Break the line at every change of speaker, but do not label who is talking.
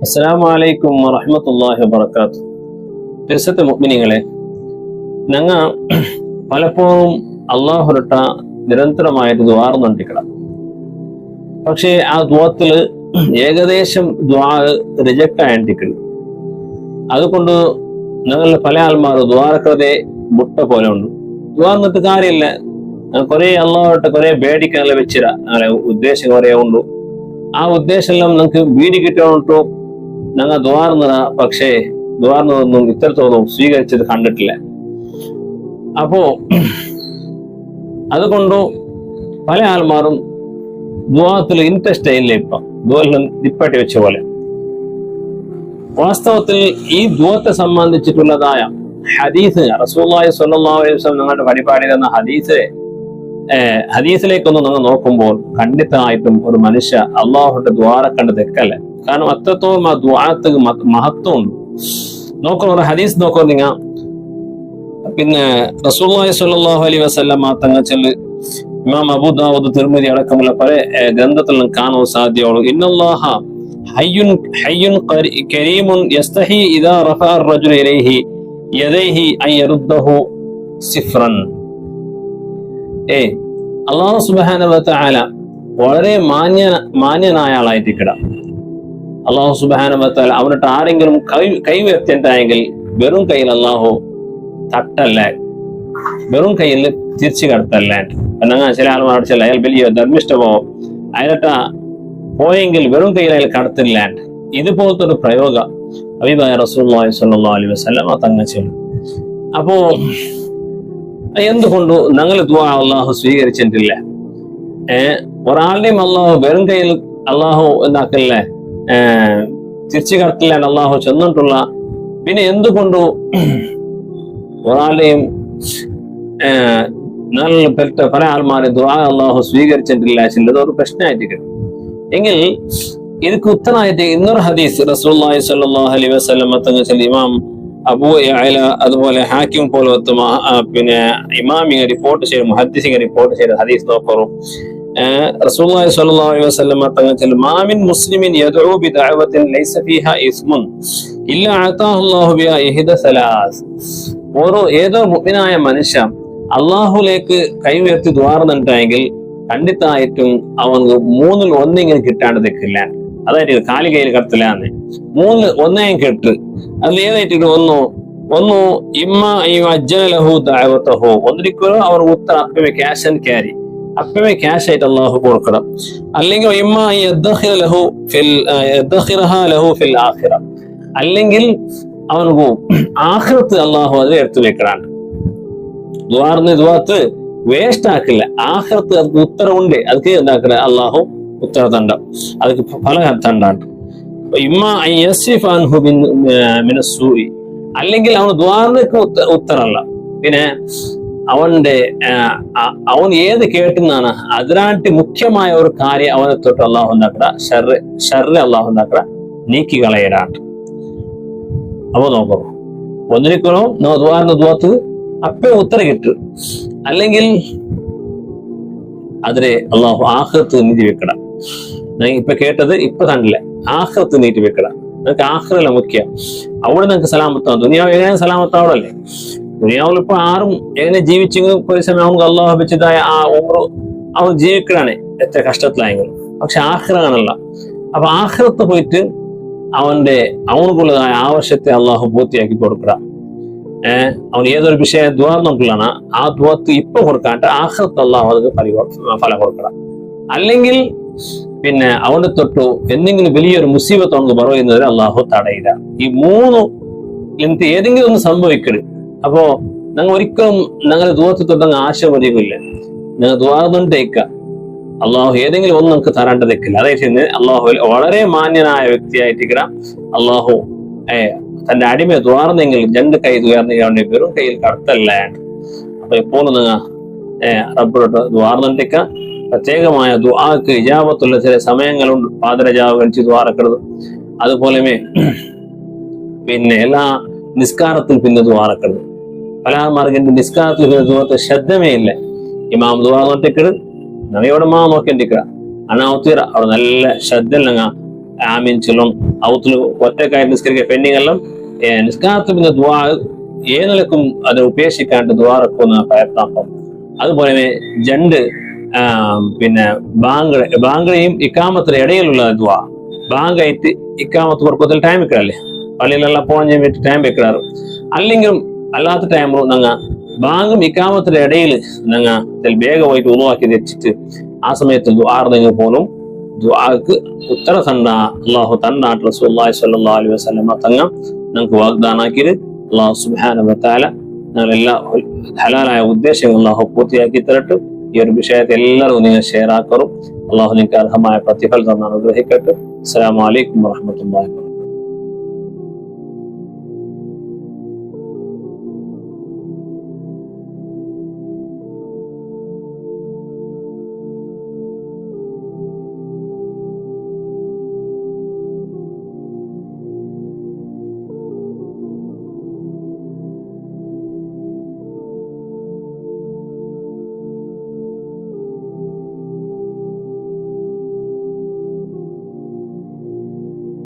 അസ്സലാമു അലൈക്കും വറഹ്മത്തുള്ളാഹി വബറകാതുഹു. തിരുസത്തെ മുഅ്മിനീങ്ങളെ, ഞങ്ങൾ പലപ്പോഴും അള്ളാഹുരട്ട നിരന്തരമായിട്ട് ദ്വാർന്നുകൊണ്ടിരിക്കണം. പക്ഷേ ആ ദ്വാത്തിൽ ഏകദേശം ദ്വാ റിജക്റ്റ് ആയിട്ടിരിക്കുന്നു. അതുകൊണ്ട് ഞങ്ങളിൽ പല ആൾമാർ ദ്വാരക്കതെ മുട്ട പോലെ ഉണ്ട്. ദ്വാർന്നിട്ട് കാര്യമില്ല. കുറെ അള്ളാഹുരട്ട കുറെ പേടിക്കാനുള്ള വെച്ചിര ഞങ്ങളെ ഉദ്ദേശം കുറെ ഉണ്ട്. ആ ഉദ്ദേശം എല്ലാം നിങ്ങൾക്ക് വീട് കിട്ടാനിട്ടോ ഞങ്ങൾ ദ്വാർന്നതാ. പക്ഷേ ദ്വാർന്നതൊന്നും ഇത്രത്തോളം സ്വീകരിച്ചത് കണ്ടിട്ടില്ല. അപ്പോ അതുകൊണ്ട് പല ആൾമാരും ദ്വാത്തിൽ ഇൻട്രസ്റ്റ് ഇല്ല. ഇപ്പൊ ദ്വാലെല്ലാം നിപ്പാട്ടി വെച്ച പോലെ. വാസ്തവത്തിൽ ഈ ദ്വാത്തെ സംബന്ധിച്ചിട്ടുള്ളതായ ഹദീസ് റസൂലുള്ളാഹി സ്വല്ലല്ലാഹു അലൈഹി വസല്ലം നിങ്ങളുടെ പരിപാടി തന്ന ഹദീസിലേക്കൊന്ന് നിങ്ങൾ നോക്കുമ്പോൾ ഖണ്ഡിതമായിട്ടും ഒരു മനുഷ്യ അള്ളാഹുന്റെ ദ്വാര കണ്ട് തെക്കല്ല. കാരണം അത്രത്തോളം ആ ദ്വാരത്തിന് മഹത്വം ഉണ്ട്. നോക്കണം, ഒരു ഹദീസ് നോക്കോ നിങ്ങൾ. പിന്നെ റസൂലുള്ളാഹി സ്വല്ലല്ലാഹു അലൈഹി വസല്ലം തങ്ങൾ ചൊല്ല് ഇമാം അബൂ ദാവൂദ് തിർമിദി അടക്കമുള്ള പല ഗ്രന്ഥത്തിലും കാണാൻ സാധ്യമുള്ളൂ. ഇന്നല്ലാഹ ഹയ്യുൻ കരീമുൻ യസ്തഹി ഇദാ റഫഅ അർ-റജുലു ഇലൈഹി യദൈഹി അൻ യറുദ്ദഹു സിഫ്റൻ. അല്ലാഹു സുബ്ഹാനഹു വ തആല വളരെ മാന്യനായ ആളായിട്ടിരിക്കണം. അല്ലാഹു സുബ്ഹാനഹു വ തആല അവനിട്ട് ആരെങ്കിലും കൈ ഉയർത്തിണ്ടായെങ്കിൽ വെറും കയ്യിൽ അല്ലാഹു തട്ടല്ല, വെറും കയ്യിൽ തിരിച്ചു കടത്തല്ല. എന്നാ ചില ആൾമാരോട് ചില അയാൾ വലിയ ധർമ്മിഷ്ടമോ അയാളട്ട പോയെങ്കിൽ വെറും കയ്യിൽ അയാൾ കടത്തില്ല. ഇതുപോലത്തെ ഒരു പ്രയോഗം ഹബീബായ റസൂലുള്ളാഹി സ്വല്ലല്ലാഹു അലൈഹി വസല്ലം തങ്ങൾ ചെയ്തു. അപ്പോ എന്തുകൊണ്ട് ഞങ്ങൾ ദുആ അള്ളാഹു സ്വീകരിച്ചിട്ടില്ല? ഒരാളുടെയും അള്ളാഹു വെറും കയ്യിൽ അള്ളാഹു എന്താക്കല്ലേ തിരിച്ചു കടത്തില്ല അള്ളാഹു ചെന്നിട്ടുള്ള. പിന്നെ എന്തുകൊണ്ട് ഒരാളുടെയും പല ആൾമാരെ ദുആ അള്ളാഹു സ്വീകരിച്ചിട്ടില്ല ചിലത് ഒരു പ്രശ്നമായിട്ടിരിക്കും. എങ്കിൽ ഇതിക്ക് ഉത്തരമായിട്ട് ഇന്നൊരു ഹദീസ് റസൂലുള്ളാഹി സ്വല്ലല്ലാഹു അലൈഹി വസല്ലം തങ്ങൾ ചൊല്ലി ഇമാം അബൂ യഅല അതുപോലെ ഹാക്കിം പോലത്തെ പിന്നെ ഇമാമിയെ റിപ്പോർട്ട് ചെയ്ത് മുഹദ്ദിസിനെ റിപ്പോർട്ട് ചെയ്ത ഹദീസ് നോക്കൂ. റസൂലുള്ളാഹി സ്വല്ലല്ലാഹു അലൈഹി വസല്ലം തങ്ങൾ ചൊല്ലി മാ മിൻ മുസ്ലിമിൻ യദ്ഉ ബിദഅവത്തിൻ ലൈസ ഫീഹാ ഇസ്മുൻ ഇല്ലാ അതാഹു അല്ലാഹു ബിഹാ ഇഹ്ദ സലാസ്. ഏതോ മുഅ്മിനായ മനുഷ്യൻ അള്ളാഹുലേക്ക് കൈ ഉയർത്തി ദ്വാർന്നിട്ടെങ്കിൽ ഖണ്ഡിതമായിട്ടും അവർക്ക് മൂന്നിൽ ഒന്നെങ്കിലും കിട്ടാണ്ട് നിൽക്കില്ല. അതായിട്ട് കാലി കയ്യിൽ കടത്തില്ലാന്ന് മൂന്നിൽ ഒന്നേയും കെട്ട്. അതിൽ ഏതായിട്ട് ഒന്ന് ഇമ്മ അജ്ജലഹു ദഅവതഹു, ഒന്നിരിക്കലോ അവർ ഉത്തരം അപ്പമേ ക്യാഷ് ആൻഡ് ക്യാരി, അപ്പമേ ക്യാഷ് ആയിട്ട് അള്ളാഹു കൊടുക്കണം. അല്ലെങ്കിൽ ഇമ്മ ലഹു ഫിൽ ആഖിറ, അല്ലെങ്കിൽ അവനക്ക് ആഖിറത്ത് അള്ളാഹു അതിൽ എടുത്തു വെക്കണം. ദ്വാത്ത് വേസ്റ്റ് ആക്കില്ല. ആഖിറത്ത് അതിന് ഉത്തരവുണ്ട്. അതൊക്കെ എന്താക്കുക അള്ളാഹു ഉത്തര തണ്ട, അതൊക്കെ പല തണ്ടാണ്. അല്ലെങ്കിൽ അവന് ദ്വാരക്ക് ഉത്തരല്ല. പിന്നെ അവൻ ഏത് കേട്ടുന്നാണ് അതിനായിട്ട് മുഖ്യമായ ഒരു കാര്യം അവനെ തൊട്ട് അള്ളാഹു ഉണ്ടാക്കുക ഷർറ് അള്ളാഹു ഉണ്ടാക്കുക നീക്കി കളയലാണ്. അപ്പൊ നോക്കണം, ഒന്നിരിക്കണോ ദ്വാത്ത് അപ്പേ ഉത്തരം കിട്ടും. അല്ലെങ്കിൽ അതിനെ അള്ളാഹു ആഖിറത്ത് നീട്ടി വെക്കണം. ഇപ്പൊ കേട്ടത് ഇപ്പൊ കണ്ടില്ല, ആഖിറത്ത് നീട്ടി വെക്കണം. നിങ്ങൾക്ക് ആഖിറല്ല മുഖ്യം. അവിടെ നിങ്ങൾക്ക് സലാമത്താവും. ദുനിയാവ് എങ്ങനെ സലാമത്താവണല്ലേ? ദുനിയാവിൽ ഇപ്പൊ ആറും എങ്ങനെ ജീവിച്ചെങ്കിലും ഒരു സമയം അവർക്ക് അള്ളാഹു വെച്ചതായ ആ ഉംറ അവൻ ജീവിക്കണേ എത്ര കഷ്ടത്തിലായെങ്കിലും. പക്ഷെ ആഖിറാണല്ല. അപ്പൊ ആഖിറത്ത് പോയിട്ട് അവനുക്കുള്ളതായ ആവശ്യത്തെ അള്ളാഹു പൂർത്തിയാക്കി കൊടുക്കണം. അവൻ ഏതൊരു വിഷയം ദ്വാർന്നുള്ളതാണ് ആ ദ്വാത്ത് ഇപ്പൊ കൊടുക്കാണ്ട് ആഖിറത്ത് അള്ളാഹു അത് ഫലം കൊടുക്കണം. അല്ലെങ്കിൽ പിന്നെ അവന്റെ തൊട്ടു എന്തെങ്കിലും വലിയൊരു മുസീബത്ത് അവർക്ക് പറയുന്നവരെ അള്ളാഹു തടയില്ല. ഈ മൂന്ന് എനിക്ക് ഏതെങ്കിലും ഒന്ന് സംഭവിക്കരുത്. അപ്പോ ഞങ്ങൾ ഒരിക്കലും ഞങ്ങളുടെ ദ്വാത്ത് തൊട്ടങ്ങ് ആശയപതിയില്ല. ഞങ്ങൾ ദ്വാർന്നുണ്ടേക്ക അള്ളാഹു ഏതെങ്കിലും ഒന്നും നമുക്ക് തരാണ്ടതേക്കില്ല. അതായത് അള്ളാഹു വളരെ മാന്യനായ വ്യക്തിയായിട്ടിരിക്കണം. അള്ളാഹു തന്റെ അടിമയെ ദ്വാർന്നെങ്കിൽ രണ്ട് കൈ ഉയർന്നു വെറും കയ്യിൽ കടത്തല്ല. അപ്പൊ എപ്പോഴും നിങ്ങൾ റബ്ബിലോട്ട് ദ്വാർന്നിട്ടേക്ക. പ്രത്യേകമായ ദുആക്ക് ഇജാബത്തുള്ള ചില സമയങ്ങളുണ്ട്. പാദരജാവ് കഴിച്ച് ദ്വാരക്കരുത്. അതുപോലെ പിന്നെ എല്ലാ നിസ്കാരത്തിൽ പിന്നെ ദ്വാരക്കരുത്. പല മാർഗന്റെ നിസ്കാരത്തിൽ ദുആത്തെ ശബ്ദമേ ഇല്ല. ഇമാം ദ്വാർന്നിട്ടേക്കരുത്. നമ്മയോടെ നോക്കിണ്ടിരിക്കുക അനാവുത്തീറ അവിടെ നല്ല ശ്രദ്ധ ആമീൻ ചൊല്ലും. ഔത്തിൽ ഒറ്റക്കായിട്ട് നിസ്കരിക്കുക പെൻഡിങ് എല്ലാം നിസ്കാരത്തിൽ പിന്നെ ദ്വാ ഏനിലക്കും അത് ഉപേക്ഷിക്കാണ്ട് ദ്വാറക്കുന്ന പ്രയത്നം. അതുപോലെ രണ്ട് പിന്നെ ബാങ്കയും ഇക്കാമത്തിന് ഇടയിലുള്ള ദ്വാ. ബാങ്കായിട്ട് ഇക്കാമത്ത് കൊടുക്കത്തിൽ ടൈം വെക്കാറല്ലേ, പള്ളിയിലെല്ലാം പോകാൻ വേണ്ടി ടൈം വെക്കാറ്. അല്ലെങ്കിലും അല്ലാത്ത ടൈമിലും ഞങ്ങ ബാങ്കും ഇക്കാമത്തിന്റെ ഇടയിൽ ഞങ്ങ വേഗമായിട്ട് ഉളവാക്കി വെച്ചിട്ട് ആ സമയത്ത് ദ്വാർന്നെങ്കിൽ പോലും ദ്വാക്ക് ഉത്തര തന്ന അള്ളാഹു തന്നാട്ട് റസൂലുള്ളാഹി സ്വല്ലല്ലാഹു അലൈഹി വസല്ലമ തങ്ങ ഞങ്ങൾക്ക് വാഗ്ദാനാക്കിയത് അള്ളാഹു സുബ്ഹാനഹു വ തആല ഞങ്ങളെല്ലാ ഹലാലായ ഉദ്ദേശങ്ങൾ അള്ളാഹു പൂർത്തിയാക്കി തരട്ടെ. ഈ ഒരു വിഷയത്തെ എല്ലാവരും നിങ്ങൾ ഷെയർ ആക്കറും. അള്ളാഹു നിങ്ങൾക്ക് അർഹമായ പ്രതിഫലം തന്നാണ് അനുഗ്രഹിക്കട്ടെ. അസ്സലാമു അലൈക്കും വറഹ്മത്തുള്ളാഹി.